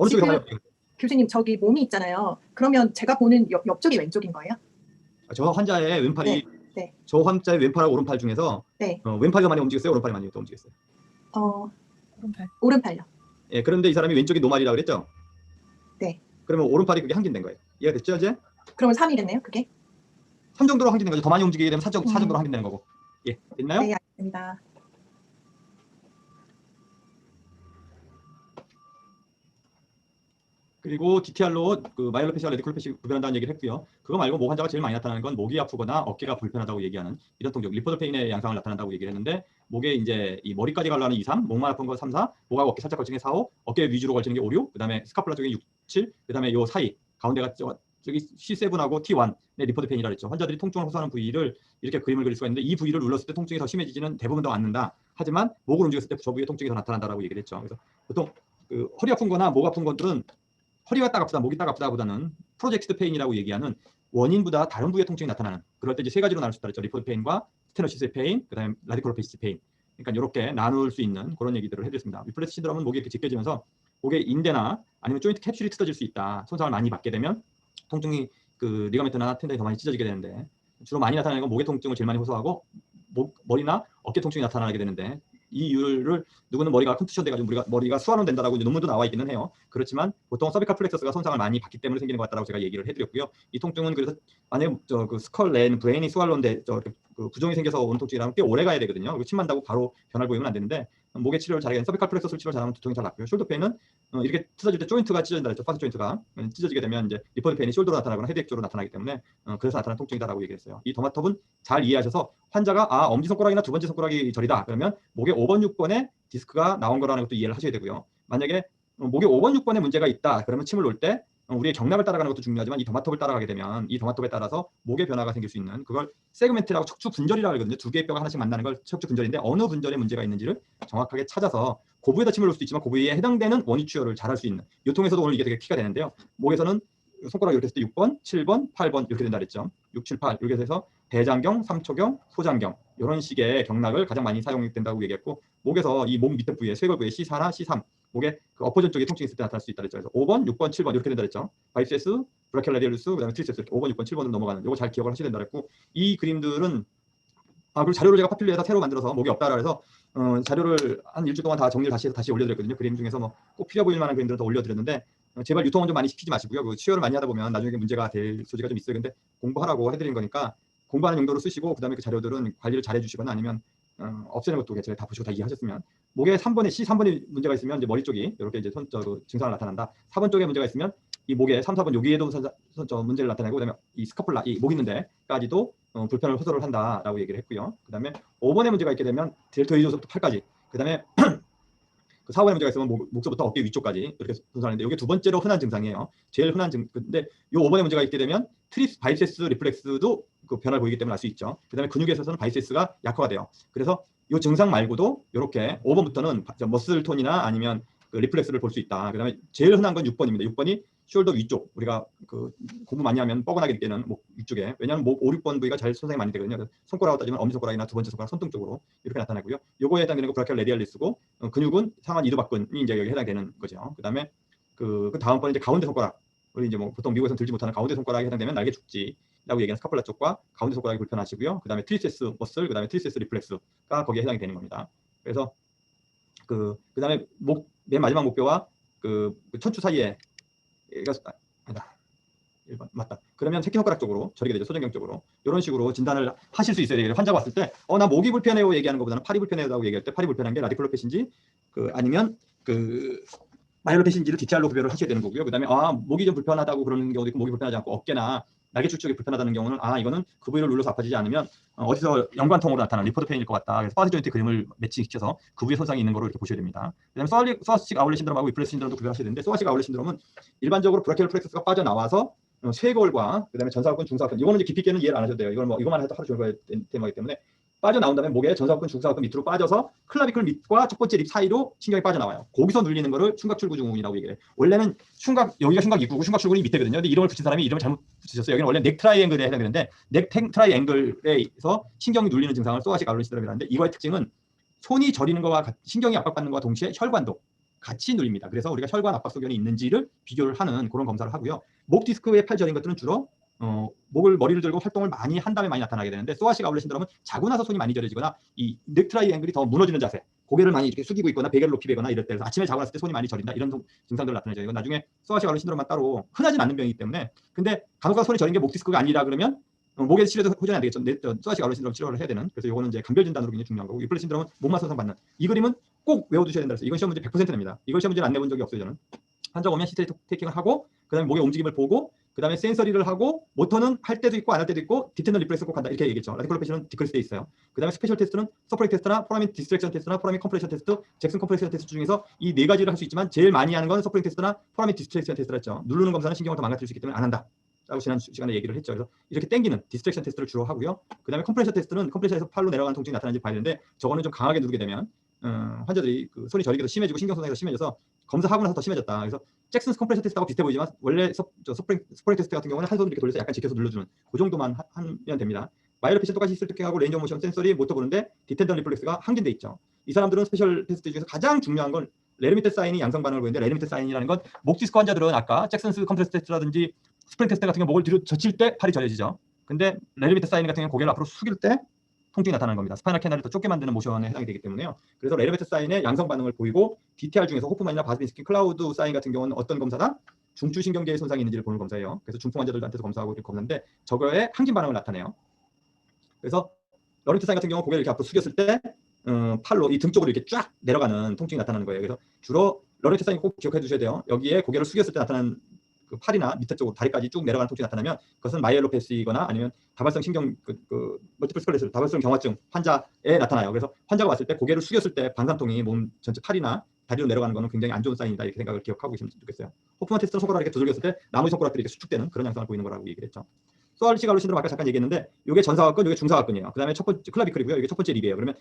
어느 쪽이 더 많이 지금 교수님 저기 몸이 있잖아요. 그러면 제가 보는 옆쪽이 왼쪽인 거예요? 저 환자의 왼팔이 네. 저 환자의 왼팔하고 오른팔 중에서 네. 왼팔이 더 많이 움직였어요? 오른팔이 많이 더 움직였어요? 오른팔요. 예, 그런데 이 사람이 왼쪽이 노말이라고 그랬죠? 네. 그러면 오른팔이 그게 항진된 거예요. 이해가 됐죠, 이제? 그러면 3이 됐네요, 그게? 3 정도로 항진된 거죠. 더 많이 움직이게 되면 4 정도로 항진되는 거고. 예, 됐나요? 네, 알겠습니다. 그리고 DTR로 그 마이올로패시와 레디클로패시 구별한다는 얘기를 했고요. 그거 말고 목 환자가 제일 많이 나타나는 건 목이 아프거나 어깨가 불편하다고 얘기하는 이런 통증, 리포드 페인의 양상을 나타난다고 얘기를 했는데, 목에 이제 이 머리까지 가려는 2, 3, 목만 아픈 거 3, 4, 목하고 어깨 살짝 걸치는 게 4, 5, 어깨 위주로 걸치는 게 5, 6, 그다음에 스카플라 쪽에 6, 7, 그다음에 요 사이 가운데가 저기 C7하고 T1의 리포드 페인이라 그랬죠. 환자들이 통증을 호소하는 부위를 이렇게 그림을 그릴 수가 있는데, 이 부위를 눌렀을 때 통증이 더 심해지지는 대부분 더 않는다. 하지만 목을 움직였을 때 저 부위에 통증이 더 나타난다라고 얘기를 했죠. 그래서 보통 그 허리 아픈 거나 목 아픈 것들은 허리가 딱 아프다, 목이 딱 아프다보다는 프로젝티드 페인이라고 얘기하는 원인보다 다른 부위의 통증이 나타나는, 그럴 때 이제 세 가지로 나눌 수 있다 그랬죠. 리포드 페인과 스테노시스 페인, 그다음에 라디콜로패시스 페인. 그러니까 이렇게 나눌 수 있는 그런 얘기들을 해드렸습니다. 위플레스 신드롬은 목이 이렇게 제껴지면서 목의 인대나 아니면 조인트 캡슐이 뜯어질 수 있다. 손상을 많이 받게 되면 통증이 그 리가멘트나 텐던이 더 많이 찢어지게 되는데, 주로 많이 나타나는 건 목의 통증을 제일 많이 호소하고 머리나 어깨 통증이 나타나게 되는데, 이 이유를 누구는 머리가 컨투션 돼가지고 우리가 머리가 수환원 된다라고 논문도 나와 있기는 해요. 그렇지만 보통 서비컬 플렉서스가 손상을 많이 받기 때문에 생기는 것 같다라고 제가 얘기를 해드렸고요. 이 통증은 그래서 만약에 그 스컬 낸 브레인이 수환원돼 그 부종이 생겨서 오는 통증이라면 꽤 오래 가야 되거든요. 그리고 침 만다고 바로 변화를 보이면 안 되는데, 목의 치료를 잘하게 서비컬 플렉서스 치료를 잘하면 두통이 잘 낫고요. 숄더 페인은 이렇게 찢어질 때 조인트가 찢어진다 했죠. 파스 조인트가 찢어지게 되면 이제 리포드 페인이 숄더로 나타나거나 헤드액 쪽으로 나타나기 때문에 그래서 나타나는 통증이다라고 얘기했어요. 이 더마톱은 잘 이해하셔서 환자가 엄지손가락이나 두 번째 손가락이 저리다 그러면 목의 5번, 6번에 디스크가 나온 거라는 것도 이해를 하셔야 되고요. 만약에 목에 5번, 6번에 문제가 있다 그러면 침을 놓을 때 우리의 경락을 따라가는 것도 중요하지만 이 더마톱을 따라가게 되면 이 더마톱에 따라서 목의 변화가 생길 수 있는, 그걸 세그멘트라고 척추 분절이라고 하거든요. 두 개의 뼈가 하나씩 만나는 걸 척추 분절인데, 어느 분절에 문제가 있는지를 정확하게 찾아서 그 부위에다 침을 놓을 수도 있지만 그 부위에 해당되는 원위 치료를 잘 할 수 있는, 요통에서도 오늘 이게 되게 키가 되는데요. 목에서는 손가락 이렇게 했을 때 6번, 7번, 8번 이렇게 된다 그랬죠. 6, 7, 8 이렇게 해서 대장경, 삼초경, 소장경 이런 식의 경락을 가장 많이 사용된다고 얘기했고, 목에서 이 목 밑에 부위에 쇄골 부위에 C4나 C3 목에 그 엎어진 쪽에 통증이 있을 때 나타날 수 있다 그랬죠. 그래서 5번, 6번, 7번 이렇게 된다 그랬죠. 바이세스, 브라키알라디얼루스, 그다음에 트리세스 이렇게 5번, 6번, 7번으로 넘어가는, 이거 잘 기억을 하셔야 된다 그랬고, 이 그림들은 그리고 자료를 제가 파필리에다 새로 만들어서 목이 없다라 해서 자료를 한 일주일 동안 다 정리를 다시 해서 다시 올려드렸거든요. 그림 중에서 뭐 꼭 필요해 보일 만한 그림들을 더 올려드렸는데, 제발 유통은 좀 많이 시키지 마시고요. 그 치료를 많이 하다 보면 나중에 문제가 될 소지가 좀 있어요. 근데 공부하라고 해드린 거니까 공부하는 용도로 쓰시고, 그다음에 그 자료들은 관리를 잘 해주시거나 아니면 없애는 것도 제가 다 보시고 다 이해하셨으면, 목에 3번에 C3번에 문제가 있으면 이제 머리 쪽이 이렇게 이제 증상을 나타난다. 4번 쪽에 문제가 있으면 이 목에 3, 4번 여기에도 문제를 나타내고, 그다음에 이 스카플라 이 목 있는 데까지도 불편을 호소를 한다라고 얘기를 했고요. 그다음에 5번에 문제가 있게 되면 델토 이조서부터 팔까지, 그다음에 그 4번에 문제가 있으면 목서부터 어깨 위쪽까지 이렇게 손상하는데, 이게 두 번째로 흔한 증상이에요. 제일 흔한 근데 이 5번에 문제가 있게 되면 트리스 바이세스 리플렉스도 그 변화를 보이기 때문에 알 수 있죠. 그다음에 근육에 있어서는 바이세스가 약화가 돼요. 그래서 이 증상 말고도 이렇게 5번부터는 머슬 톤이나 아니면 그 리플렉스를 볼 수 있다. 그다음에 제일 흔한 건 6번입니다. 6번이 숄더 위쪽, 우리가 그 공부 많이 하면 뻐근하게 느끼는 목 위쪽에, 왜냐하면 목 5, 6번 부위가 잘 손상이 많이 되거든요. 그래서 손가락으로 따지면 엄지손가락이나 두 번째 손가락 손등 쪽으로 이렇게 나타나고요. 요거에 해당되는 거 브라키알 레디알리스고, 근육은 상완 이두박근이 이제 여기 해당되는 거죠. 그다음에 그 다음번에 이제 가운데 손가락, 우리 이제 뭐 보통 미국에서는 들지 못하는 가운데 손가락에 해당되면 날개 축지라고 얘기하는 스카플라 쪽과 가운데 손가락이 불편하시고요. 그다음에 트리세스 머슬, 그다음에 트리세스 리플렉스가 거기에 해당이 되는 겁니다. 그래서 그다음에 목 맨 마지막 목뼈와 그 천추 사이에 아니다. 1번 맞다. 그러면 새끼손가락 쪽으로 저리게 되죠. 소전경 쪽으로. 이런 식으로 진단을 하실 수 있어야 돼요. 환자가 왔을 때 나 목이 불편해요 얘기하는 것보다는 팔이 불편해요라고 얘기할 때 팔이 불편한 게 라디클로패신지 아니면 마이올로패신지를 DTR로 구별을 하셔야 되는 거고요. 그다음에 목이 좀 불편하다고 그러는 경우도 있고, 목이 불편하지 않고 어깨나 날개줄 쪽이 불편하다는 경우는 이거는 그 부위를 눌러서 아파지지 않으면 어디서 연관통으로 나타나는 리포드 페인일 것 같다. 그래서 파스 조인트 그림을 매칭시켜서 그 부위에 손상이 있는 거로 이렇게 보셔야 됩니다. 그다음에 소아시틱 아울렛 신드롬하고 위플레스 신드롬도 구별하셔야 되는데, 소아시틱 아울렛 신드롬은 일반적으로 브라키얼 플렉서스가 빠져나와서 쇄골과 그다음에 전사각근, 중사각근, 이거는 이제 깊이 있게는 이해를 안 하셔도 돼요. 이거만 해도 하루 종일 봐야 테마이기 때문에 빠져나온 다음에 목에 전사각근, 중사각근 밑으로 빠져서 클라비클 밑과 첫 번째 립 사이로 신경이 빠져나와요. 거기서 눌리는 거를 흉곽출구증후군이라고 얘기해요. 원래는 여기가 흉곽 입구고 흉곽출구는 밑에거든요. 근데 이름을 붙인 사람이 이름을 잘못 붙이셨어요. 여기는 원래 넥 트라이앵글에 해당되는데, 넥 트라이앵글에서 신경이 눌리는 증상을 소아식 아울렛 신드롬이라는데, 이거의 특징은 손이 저리는 거와 신경이 압박받는 거와 동시에 혈관도 같이 눌립니다. 그래서 우리가 혈관 압박 소견이 있는지를 비교를 하는 그런 검사를 하고요. 목 디스크의 팔 저린 것들은 주로 머리를 들고 활동을 많이 한 다음에 많이 나타나게 되는데, 소아식 아울렛 신드롬은 자고 나서 손이 많이 저려지거나 이 넥 트라이앵글이 더 무너지는 자세, 고개를 많이 이렇게 숙이고 있거나 베개를 높이 베거나 이럴 때, 아침에 자고 났을 때 손이 많이 저린다, 이런 증상들을 나타내죠. 이건 나중에 소아식 아울렛 신드롬만 따로 흔하진 않는 병이기 때문에. 근데 간혹가다 손이 저린 게 목 디스크가 아니라 그러면 목에 치료도 호전이 안 되겠죠. 소아식 아울렛 신드롬 치료를 해야 되는. 그래서 이거는 이제 간별 진단으로 굉장히 중요한 거고, 위플렛 신드롬은 목만 손상 받는. 이 그림은 꼭 외워두셔야 된다. 그래서 이건 시험 문제 100% 냅니다. 이걸 시험 문제를 안 내본 적이 없어요. 저는 환자 오면 히스테리 테이킹을 하고, 그다음에 목의 움직임을 보고, 그다음에 센서리를 하고, 모터는 할 때도 있고 안 할 때도 있고, 디텐더 리플렉스 꼭 한다, 이렇게 얘기했죠. 라디콜로패시는 디크리스 돼 있어요. 그다음에 스페셜 테스트는 서프렉 테스트나 포라민 디스트랙션 테스트나 포라민 컴프레션 테스트, 잭슨 컴프레션 테스트 중에서 이 네 가지를 할 수 있지만 제일 많이 하는 건 서프렉 테스트나 포라민 디스트랙션 테스트라 했죠. 누르는 검사는 신경을 더 망가뜨릴 수 있기 때문에 안 한다 라고 지난 시간에 얘기를 했죠. 그래서 이렇게 땡기는 디스트랙션 테스트를 주로 하고요. 그다음에 컴프레션 테스트는 컴프레션에서 팔로 내려가는 통증이 나타나는지 봐야 되는데, 저거는 좀 강하게 누르게 되면 환자들이 그 손이 저리게 더 심해지고 신경 손상이 더 심해져서 검사하고 나서 더 심해졌다. 그래서 잭슨 컴프레션 테스트하고 비슷해 보이지만 원래 스프링 테스트 같은 경우는 한 손을 이렇게 돌려서 약간 지켜서 눌러주는 그 정도만 하면 됩니다. 마이어로패시 똑같이 히스테릭하고 레인지 오브 모션 센서리 모터 보는데 디텐던 리플렉스가 항진돼 있죠. 이 사람들은 스페셜 테스트 중에서 가장 중요한 건 레르미테 사인이 양성 반응을 보이는데, 레르미테 사인이라는 건 목 디스크 환자들은 아까 잭슨스 컴프레스 테스트라든지 스프링 테스트 같은 경우 목을 뒤로 젖힐 때 팔이 저려지죠. 근데 레르미테 사인 같은 경우는 고개를 앞으로 숙일 때 통증이 나타나는 겁니다. 스파이널 캐널을 더 좁게 만드는 모션에 해당이 되기 때문에요. 그래서 레르베트 사인의 양성 반응을 보이고, DTR 중에서 호프만이나 바스빈스키, 클라우드 사인 같은 경우는 어떤 검사다? 중추신경계의 손상이 있는지를 보는 검사예요. 그래서 중풍 환자들한테서 검사하고 이렇게 검사인데, 저거에 항진 반응을 나타내요. 그래서 러렌트 사인 같은 경우 고개를 이렇게 앞으로 숙였을 때 팔로 이 등 쪽으로 이렇게 쫙 내려가는 통증이 나타나는 거예요. 그래서 주로 러렌트 사인 꼭 기억해 두셔야 돼요. 여기에 고개를 숙였을 때 나타나는 그 팔이나 밑에 쪽으로 다리까지 쭉 내려가는 통증이 나타나면 그것은 마이엘로패시거나 아니면 다발성 신경 멀티플 스클레로시스, 다발성 경화증 환자에 나타나요. 그래서 환자가 왔을 때 고개를 숙였을 때 방사통이 몸 전체 팔이나 다리로 내려가는 것은 굉장히 안 좋은 사인이다, 이렇게 생각을 기억하고 계시면 좋겠어요. 호프만 테스트는 손가락을 이렇게 두들겼을 때 나머지 손가락들이 이렇게 수축되는 그런 양상을 보이는 거라고 얘기를 했죠. 소아식 아울렛 신드롬 아까 잠깐 얘기했는데, 이게 전사각근, 이게 중사각근이에요. 그다음에 첫 번째 클라비클이고요. 이게 첫 번째 립이에요. 그러면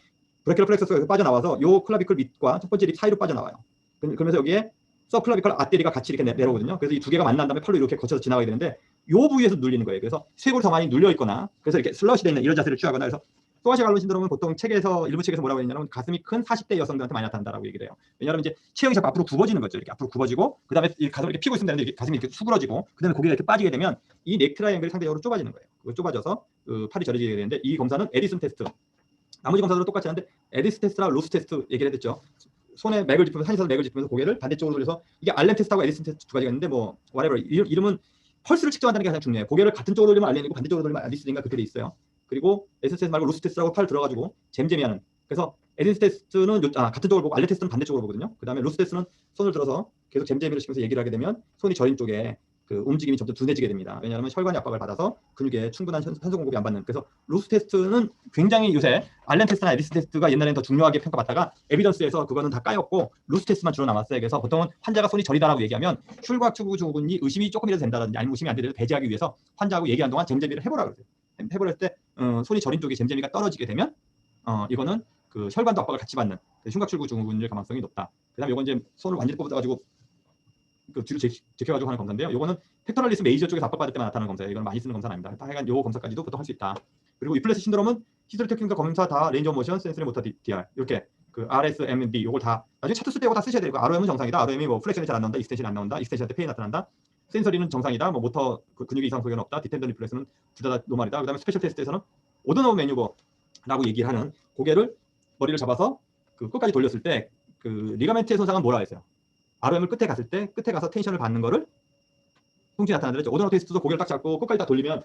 브레키럴 플렉서스가 빠져나와서 요 클라비클 밑과 첫 번째 립 사이로 빠져나와요. 그러면서 여기에 서클라비컬 아테리가 같이 이렇게 내려오거든요. 그래서 이 두 개가 만난 다음에 팔로 이렇게 거쳐서 지나가게 되는데, 요 부위에서 눌리는 거예요. 그래서 쇄골이 더 많이 눌려 있거나, 그래서 이렇게 슬러시 되는 이런 자세를 취하거나. 그래서 소아식 아울렛 신드롬은 보통 책에서, 일부 책에서 뭐라고 했냐면 가슴이 큰 40대 여성들한테 많이 나타난다라고 얘기를 해요. 왜냐하면 이제 체형이 자꾸 앞으로 굽어지는 거죠. 이렇게 앞으로 굽어지고, 그다음에 이 가슴을 이렇게 피고 있으면 되는데 가슴이 이렇게 수그러지고, 그다음에 고개가 이렇게 빠지게 되면 이 넥 트라이앵글이 상대적으로 좁아지는 거예요. 그 좁아져서 팔이 저려지게 되는데, 이 검사는 에디슨 테스트. 나머지 검사들은 똑같이 하는데 에디슨 테스트나 로스 테스트 얘기를 했죠. 손에 맥을 짚으면서, 한의사도 맥을 짚으면서 고개를 반대쪽으로 돌려서, 이게 알렌 테스트하고 에디슨 테스트 두 가지가 있는데, 뭐 whatever 이름은 펄스를 측정한다는 게 가장 중요해요. 고개를 같은 쪽으로 돌리면 알렌이고 반대쪽으로 돌리면 아디슨인가 그렇게 돼 있어요. 그리고 에디슨 테스트 말고 로스 테스트라고 팔 들어가지고 잼잼이 하는. 그래서 에디슨 테스트는 같은 쪽으로 보고 알렌 테스트는 반대쪽으로 보거든요. 그다음에 로스 테스트는 손을 들어서 계속 잼잼이를 시키면서 얘기를 하게 되면 손이 저린 쪽에 그 움직임이 점점 둔해지게 됩니다. 왜냐하면 혈관이 압박을 받아서 근육에 충분한 산소 공급이 안 받는. 그래서 로스 테스트는 굉장히 요새 알렌 테스트나 에디슨 테스트가 옛날에는 더 중요하게 평가받다가 에비던스에서 그거는 다 까였고 로스 테스트만 주로 남았어요. 그래서 보통은 환자가 손이 저리다라고 얘기하면 흉곽 추구 증후군이 의심이 조금이라도 된다든지 아니면 의심이 안 되더라도 배제하기 위해서 환자하고 얘기한 동안 잼잼이를 해보라 그러세요. 해보라 할 때 손이 저린 쪽에 잼잼이가 떨어지게 되면 이거는 그 혈관도 압박을 같이 받는 흉곽 출구 증후군일 가능성이 높다. 그다음에 이건 이제 손을 완전히 뽑아가지고 그 뒤로 제껴가지고 하는 검사인데요. 이거는 팩터럴리스 메이저 쪽에서 압박받을 때만 나타나는 검사예요. 이건 많이 쓰는 검사는 아닙니다. 하여간 요 검사까지도 보통 할 수 있다. 그리고 위플렛 신드롬은 히스토리 테크닉과 검사 다 레인지 오브 모션, 센서리 모터 DR 이렇게 그 RS, M&D 요걸 다 나중에 차트 쓸 때 이거 다 쓰셔야 되고, ROM은 정상이다. ROM이 뭐 플렉션이 잘 안 나온다, 익스텐션이 안 나온다, 익스텐션 때 페인 나타난다. 센서리는 정상이다. 뭐 모터 그 근육의 이상 소견 없다. 디텐던 리플렉스는 둘 다 노멀이다. 그다음에 스페셜 테스트에서는 오더노 매뉴버라고 얘기를 하는, 고개를 머리를 잡아서 그 끝까지 돌렸을 때 그 리가멘트의 손상은 뭐라 했어요? ROM을 끝에 갔을 때 끝에 가서 텐션을 받는 거를 통증이 나타나더랬죠. 오더노 테스트도 고개를 딱 잡고 끝까지 다 돌리면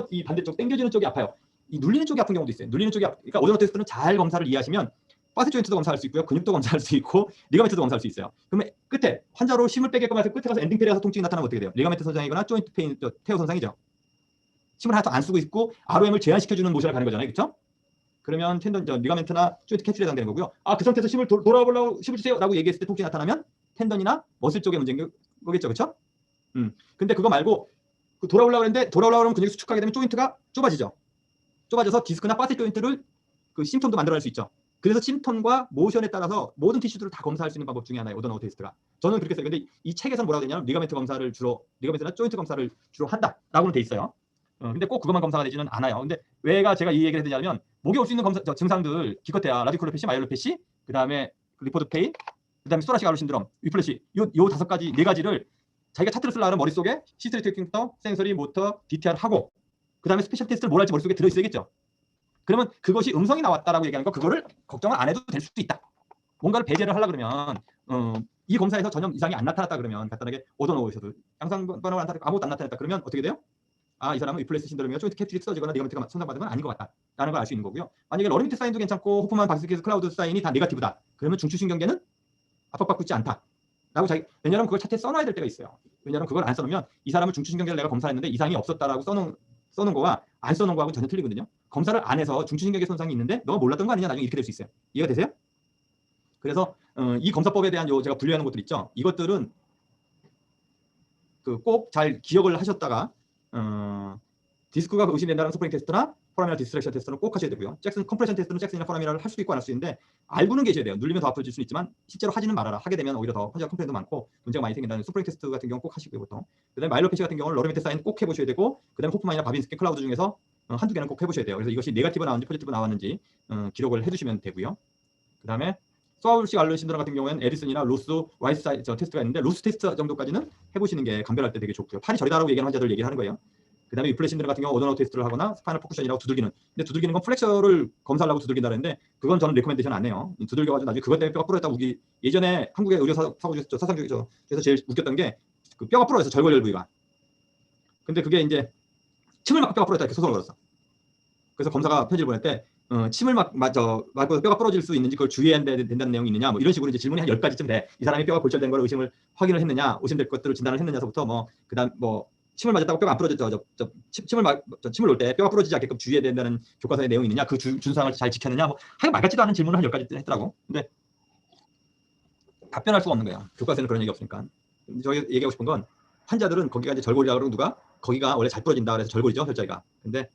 이 반대쪽 당겨지는 쪽이 아파요. 이 눌리는 쪽이 아픈 경우도 있어요. 눌리는 쪽이 그러니까 오더노 테스트는 잘 검사를 이해하시면 파스 조인트도 검사할 수 있고요. 근육도 검사할 수 있고 리가멘트도 검사할 수 있어요. 그러면 끝에 환자로 힘을 빼게끔 해서 끝에 가서 엔딩 페리에서 통증이 나타나면 어떻게 돼요? 리가멘트 손상이거나 조인트 페인, 테어 손상이죠. 힘을 하나도 안 쓰고 있고 ROM을 제한시켜주는 모션을 가는 거잖아요. 그렇죠? 그러면 텐던, 리가멘트나 조인트 캔슬에 해당되는 거고요. 그 상태에서 힘을 돌아보려고 힘을 주세요 라고 얘기했을 때 통증이 나타나면 텐던이나 머슬 쪽의 문제인 거겠죠. 그렇죠? 근데 그거 말고 돌아오려고 하는데 돌아오려고 하면 근육이 수축하게 되면 조인트가 좁아지죠. 좁아져서 디스크나 파셋 조인트를 그 심톤도 만들어낼 수 있죠. 그래서 심톤과 모션에 따라서 모든 티슈들을 다 검사할 수 있는 방법 중에 하나예요. 오더노 테스트가. 저는 그렇게 써요. 근데 이 책에서는 뭐라고 되냐면 리가멘트 검사를 주로, 리가멘트나 조인트 검사를 주로 한다라고는 돼 있어요. 근데 꼭 그것만 검사가 되지는 않아요. 근데 왜가 제가 이 얘기를 해드리냐면 목에 올 수 있는 증상들 기껏해야 라디콜로패시, 마이올로패시, 그 다음에 리포드 페인, 그다음에 소라시아 알로 신드롬, 위플래시 요 다섯 가지 네 가지를 자기가 차트를 쓰려면 머릿속에 시스템 테스팅부터 센서리, 모터, DTR 하고 그다음에 스페셜 테스트를 뭘 할지 머릿속에 들어 있어야겠죠. 그러면 그것이 음성이 나왔다라고 얘기하는 거 그거를 걱정을 안 해도 될 수도 있다. 뭔가를 배제를 하려 그러면 이 검사에서 전혀 이상이 안 나타났다 그러면 간단하게 얻어놓으셔도 양상 변화가 아무것도 안 나타났다 그러면 어떻게 돼요? 아, 이 사람은 위플래시 신드롬이가 조인트 캡슐이 쓰러지거나 리가멘트가 손상받은 건 아닌 것 같다라는 걸 알 수 있는 거고요. 만약에 러리미트 사인도 괜찮고 호프만 바스케스 클라우드 사인이 다 네거티브다. 그러면 중추신경계는 압박받고 있지 않다. 라고 왜냐하면 그걸 차트에 써놔야 될 때가 있어요. 왜냐하면 그걸 안 써놓으면 이 사람은 중추신경계를 내가 검사했는데 이상이 없었다라고 써놓은 거와 안 써놓은 거하고 전혀 틀리거든요. 검사를 안 해서 중추신경계 손상이 있는데 너가 몰랐던 거 아니냐 나중에 이렇게 될 수 있어요. 이해가 되세요? 그래서 이 검사법에 대한 제가 분류하는 것들 있죠. 이것들은 꼭 잘 기억을 하셨다가 디스크가 의심된다는 스프링 테스트나 포라미널 디스트랙션 테스트는 꼭 하셔야 되고요. 잭슨 컴프레션 테스트는 잭슨이나 포라미널을 할 수도 있고 안 할 수 있는데 알고는 계셔야 돼요. 눌리면 더 아파질 수는 있지만 실제로 하지는 말아라. 하게 되면 오히려 더 환자 컴플레인도 많고 문제가 많이 생긴다는 스프링 테스트 같은 경우 꼭 하시고요. 보통. 그다음에 마일로패시 같은 경우는 러리미트 사인 꼭 해보셔야 되고 그다음에 호프만이나 바빈스키 클라우드 중에서 한두 개는 꼭 해보셔야 돼요. 그래서 이것이 네거티브 나왔는지 포지티브 나왔는지 기록을 해두시면 되고요. 그다음에 소아울식 알로 신드롬 같은 경우에는 에디슨이나 로스 와이스 테스트가 있는데 로스 테스트 정도까지는 해보시는 게 감별할 때 되게 좋고요. 팔이 저리다라고 얘기하는 환자들 얘기를 하는 거예요. 그다음에 위플래시 신드롬 같은 경우 오더너 테스트를 하거나 스파이널 포쿠션이라고 두들기는. 근데 두들기는 건 플렉셔를 검사하려고 두들긴다는데 그건 저는 레코멘데이션 안 해요. 두들겨가지고 나중에 그것 때문에 뼈가 부러졌다고 예전에 한국의 의료 사고 중에서 사상 중에서 제일 웃겼던 게 그 뼈가 부러져서 절골절 부위가. 근데 그게 이제 침을 맞고 뼈가 부러졌다 이렇게 소송을 걸었어. 그래서 검사가 편지를 보낼 때 침을 맞고 뼈가 부러질 수 있는지 그걸 주의해야 된다는 내용이 있느냐 뭐 이런 식으로 이제 질문이 한 10가지쯤 돼. 이 사람이 뼈가 골절된 걸 확인을 했느냐, 의심될 것들을 진단을 했느냐서부터 그다음 침을 맞았다고 뼈가 안 부러졌죠. 침을 놓을 때 뼈가 부러지지 않게끔 주의해야 된다는 교과서의 내용이 있느냐, 그 준수항을 잘 지켰느냐, 하여간 말 같지도 않은 질문을 한 10가지 했더라고. 근데 답변할 수가 없는 거야. 교과서에는 그런 얘기 없으니까. 저희 얘기하고 싶은 건 환자들은 거기가 이제 절골이라고 그러고 누가 거기가 원래 잘 부러진다 그래서 절골이죠, 혈자리가. 근데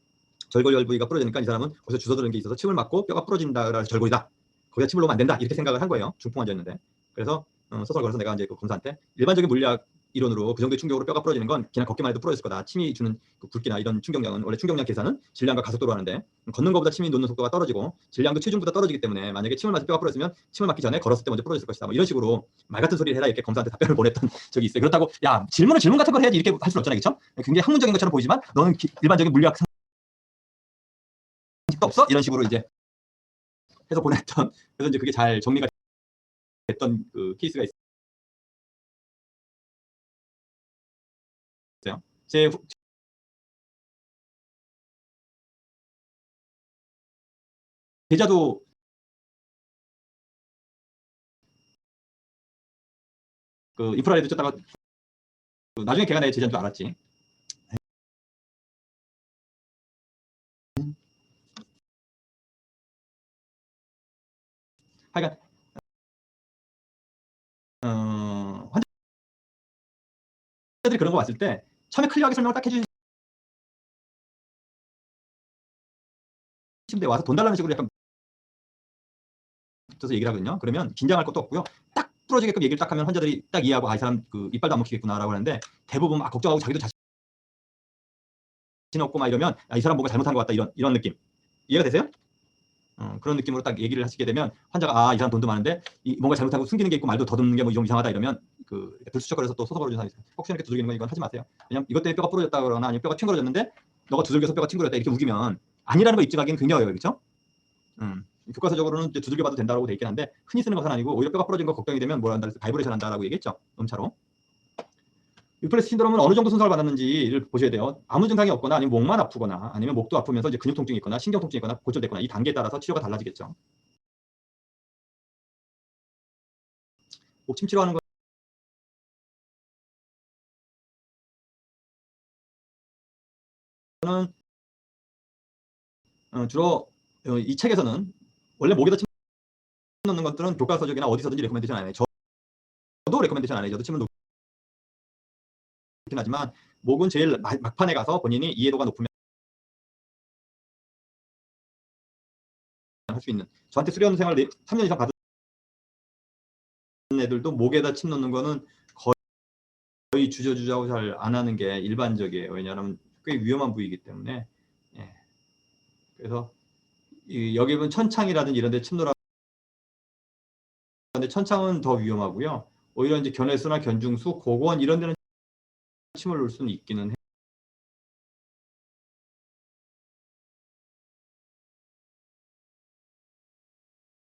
절골 부위가 부러지니까 이 사람은 거기서 주워 들은 게 있어서 침을 맞고 뼈가 부러진다 그래서 절골이다. 거기다 침을 놓으면 안 된다. 이렇게 생각을 한 거예요. 중풍 환자였는데. 그래서 소설 걸어서 내가 이제 그 검사한테 일반적인 물리학 이론으로 그 정도의 충격으로 뼈가 부러지는 건 그냥 걷기만 해도 부러졌을 거다. 침이 주는 그 굵기나 이런 충격량은 원래 충격량 계산은 질량과 가속도로 하는데 걷는 것보다 침이 놓는 속도가 떨어지고 질량도 체중보다 떨어지기 때문에 만약에 침을 맞고 뼈가 부러지면 침을 맞기 전에 걸었을 때 먼저 부러졌을 것이다. 뭐 이런 식으로 말 같은 소리를 해라 이렇게 검사한테 답변을 보냈던 적이 있어요. 그렇다고 야 질문 같은 걸 해야지 이렇게 할 수는 없잖아요, 그렇죠? 굉장히 학문적인 것처럼 보이지만 너는 일반적인 물리학 상식도 없어? 이런 식으로 이제 해서 보냈던. 그래서 이제 그게 잘 정리가 됐던 그 케이스가 있어요. 제 제자도 그 인프라레드 쳤다가 나중에 걔가 내 제자인 줄 알았지. 하여간 환자들이 그런 거 왔을 때 처음에 클리어하게 설명을 딱 해주신 데 와서 돈 달라는 식으로 약간 붙어서 얘기를 하거든요. 그러면 긴장할 것도 없고요. 딱 부러지게끔 얘기를 딱 하면 환자들이 딱 이해하고 이 사람 그 이빨도 안 먹히겠구나라고 하는데 대부분 막 걱정하고 자기도 자신 없고 막 이러면 이 사람 뭔가 잘못한 것 같다 이런 느낌. 이해가 되세요? 그런 느낌으로 딱 얘기를 하시게 되면 환자가 이 사람 돈도 많은데 뭔가 잘못하고 숨기는 게 있고 말도 더듬는 게 좀 이상하다 이러면 불수척거려서 또 소송을 주는 사람이 있어요. 혹시 이렇게 두들기는 건 이건 하지 마세요. 왜냐면 이것 때문에 뼈가 부러졌다 그러거나 아니면 뼈가 튕겨졌는데 너가 두들겨서 뼈가 튕겨졌다 이렇게 우기면 아니라는 거 입증하기는 굉장히 어려워요. 그렇죠? 교과서적으로는 이제 두들겨 봐도 된다고 돼 있긴 한데 흔히 쓰는 것은 아니고 오히려 뼈가 부러진 거 걱정이 되면 뭐라 한다 그래서 바이브레이션 한다라고 얘기했죠. 음차로. 위플래시 신드롬은 어느 정도 손상을 받았는지를 보셔야 돼요. 아무 증상이 없거나 아니면 목만 아프거나 아니면 목도 아프면서 이제 근육 통증이 있거나 신경 통증이 있거나 골절됐거나 이 단계에 따라서 치료가 달라지겠죠. 목침 치료하는 거는 주로 이 책에서는 원래 목에다 침 넣는 것들은 교과서적이나 어디서든지 레코멘데이션 안 해요. 저도 레코멘데이션 안 해요. 저도 침을 놓긴 하지만 목은 제일 막판에 가서 본인이 이해도가 높으면 할 수 있는. 저한테 수련 생활 3년 이상 받은 애들도 목에다 침 넣는 거는 거의 주저주저하고 잘 안 하는 게 일반적이에요. 왜냐하면 꽤 위험한 부위이기 때문에. 예. 그래서 여기 보면 천창이라든지 이런 데 침 놓으라는 근데 천창은 더 위험하고요. 오히려 이제 견해수나 견중수, 고고원 이런 데는 침을 놓을 수는 있기는